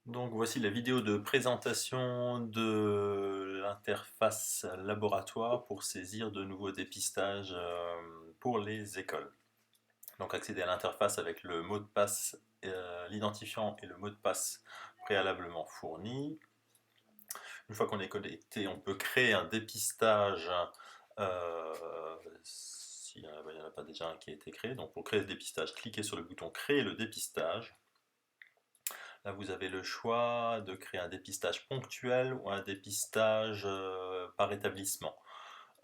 Donc voici la vidéo de présentation de l'interface laboratoire pour saisir de nouveaux dépistages pour les écoles. Donc accéder à l'interface avec le mot de passe, l'identifiant et le mot de passe préalablement fournis. Une fois qu'on est connecté, on peut créer un dépistage s'il n'y en a pas déjà un qui a été créé. Donc pour créer ce dépistage, cliquez sur le bouton créer le dépistage. Là, vous avez le choix de créer un dépistage ponctuel ou un dépistage par établissement.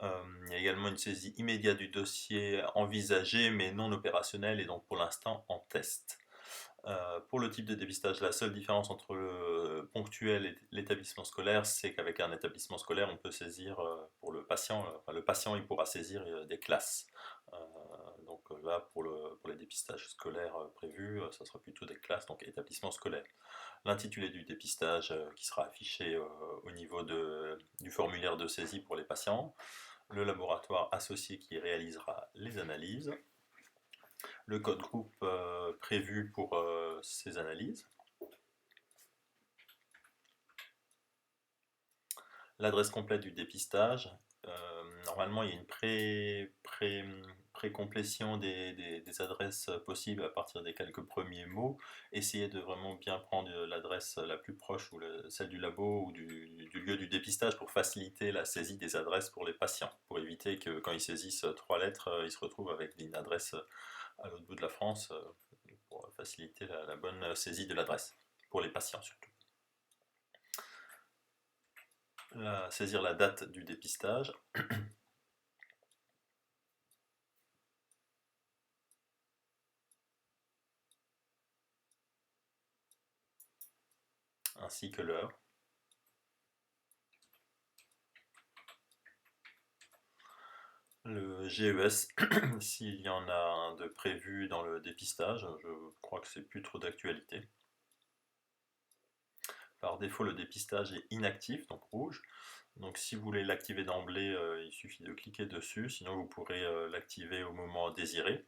Il y a également une saisie immédiate du dossier envisagé mais non opérationnel et donc pour l'instant en test. Pour le type de dépistage, la seule différence entre le ponctuel et l'établissement scolaire, c'est qu'avec un établissement scolaire, on peut saisir pour le patient, le patient il pourra saisir des classes. Euh, donc là, pour les dépistages scolaires prévus, ça sera plutôt des classes, donc établissement scolaire. L'intitulé du dépistage qui sera affiché au niveau du formulaire de saisie pour les patients, le laboratoire associé qui réalisera les analyses, le code groupe prévu pour ces analyses, l'adresse complète du dépistage. Normalement, il y a une pré-complétion des adresses possibles à partir des quelques premiers mots. Essayez de vraiment bien prendre l'adresse la plus proche ou celle du labo ou du lieu du dépistage pour faciliter la saisie des adresses pour les patients, pour éviter que quand ils saisissent 3 lettres, ils se retrouvent avec une adresse à l'autre bout de la France, pour faciliter la bonne saisie de l'adresse, pour les patients surtout. Saisir la date du dépistage. Ainsi que l'heure. Le GES, s'il y en a un de prévu dans le dépistage, je crois que c'est plus trop d'actualité. Par défaut, le dépistage est inactif, donc rouge. Donc si vous voulez l'activer d'emblée, il suffit de cliquer dessus, sinon vous pourrez l'activer au moment désiré.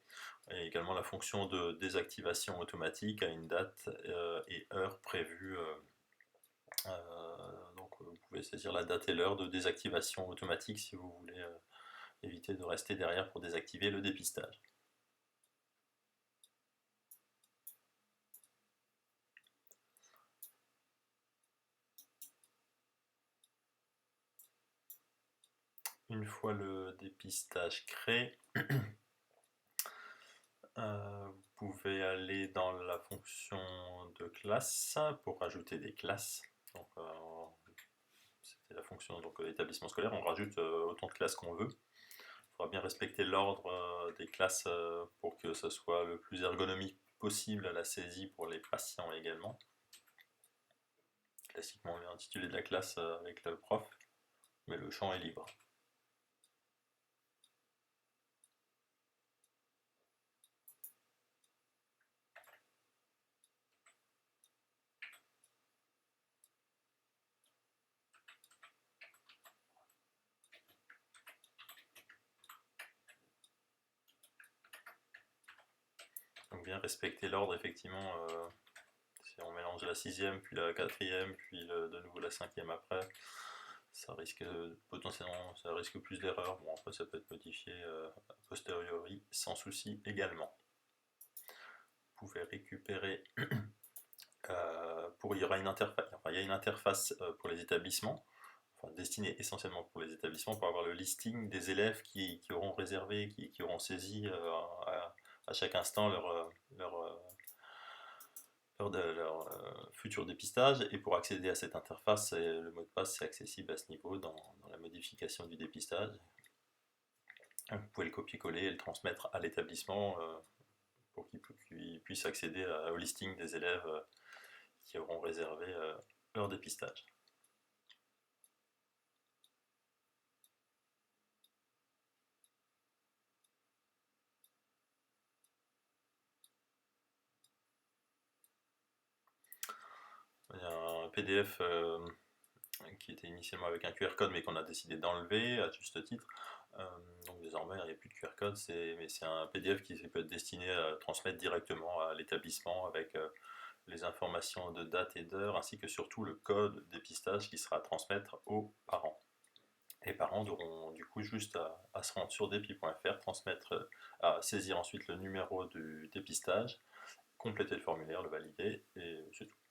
Et également la fonction de désactivation automatique à une date et heure prévue. Donc vous pouvez saisir la date et l'heure de désactivation automatique si vous voulez éviter de rester derrière pour désactiver le dépistage. Une fois le dépistage créé, vous pouvez aller dans la fonction de classe pour rajouter des classes. Donc, c'était la fonction établissement scolaire, on rajoute autant de classes qu'on veut. Il faudra bien respecter l'ordre des classes pour que ce soit le plus ergonomique possible à la saisie pour les patients également. Classiquement, l'intitulé de la classe avec le prof, mais le champ est libre. Donc bien respecter l'ordre, effectivement, si on mélange la sixième, puis la quatrième, puis de nouveau la cinquième après, ça risque potentiellement, ça risque plus d'erreurs. Bon, après ça peut être modifié a posteriori sans souci également. Vous pouvez récupérer il y aura une interface, enfin, il y a une interface pour les établissements, enfin, destinée essentiellement pour les établissements, pour avoir le listing des élèves qui auront réservé, qui auront saisi à chaque instant leur futur dépistage. Et pour accéder à cette interface, le mot de passe est accessible à ce niveau dans la modification du dépistage. Vous pouvez le copier-coller et le transmettre à l'établissement pour qu'il puisse accéder au listing des élèves qui auront réservé leur dépistage. Il y a un PDF qui était initialement avec un QR code mais qu'on a décidé d'enlever à juste titre. Donc désormais il n'y a plus de QR code, mais c'est un PDF qui peut être destiné à transmettre directement à l'établissement avec les informations de date et d'heure, ainsi que surtout le code dépistage qui sera à transmettre aux parents. Les parents auront du coup juste à se rendre sur depi.fr, transmettre, à saisir ensuite le numéro du dépistage, compléter le formulaire, le valider, et c'est tout.